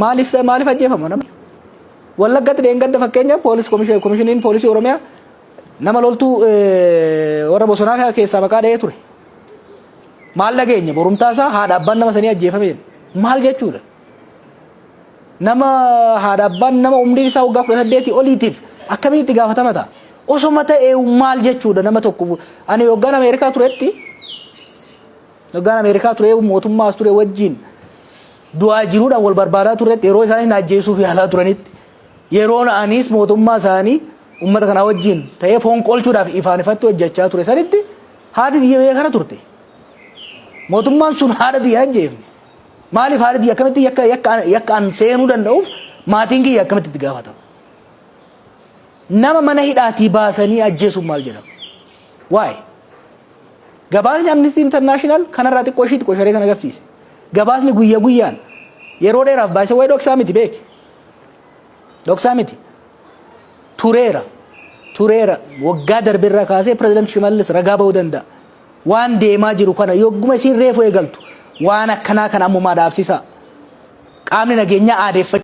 maaliif ajjeefamu namni Wallaggaatti dheengadda fakkeenya poolis komishiniin poolisii Oromiyaa nama loltuu warra bosonaa keessaa maqaa dha'ee ture maal dhageenya borumtaasaa haadha abbaan nama sanii ajjeefameen maal jechuudha nama haadha abbaan nama umriin isaa waggaa 18 oliitiif akkamitti gaafatama ta'a osoma ta'ee maal jechuudha nama tokko ani hoggaan Ameerikaa turetti hoggaan Ameerikaa ture mootummaas ture wajjin du'aa jiruudhaan wal barbaadaa turetti yeroo isaanii ajjeesuuf yaalaa turanitti yeroo anis mootummaa isaanii ummata kana wajjin ta'ee foon qolchuudhaaf ifaan ifattu hojjechaa ture sanitti haati diyyee kana turte mootummaan sun haadha diyyee ajjeefne maaliif haadha diyyee akkamitti yakkaan seenuu danda'uuf maatiin kiyya akkamitti itti gaafatama nama mana hidhaatii baasanii ajjeesuun maal jedhama waa'ee gabaasni Amnesty International kanarraa xiqqoo ishii xiqqoo sharee kan agarsiise gabaasni guyyaa guyyaan yeroo dheeraaf baay'isa waa'ee dhoksaa miti beeki dhoksaa miti tureera waggaa darbirraa kaasee pireezidant Shimallis ragaa ba'uu danda'a waan deemaa jiru kana yogguma isin reefu eegaltu waan akkanaa kan ammumaa dhaabsisaa qaamni nageenyaa aadeeffachuu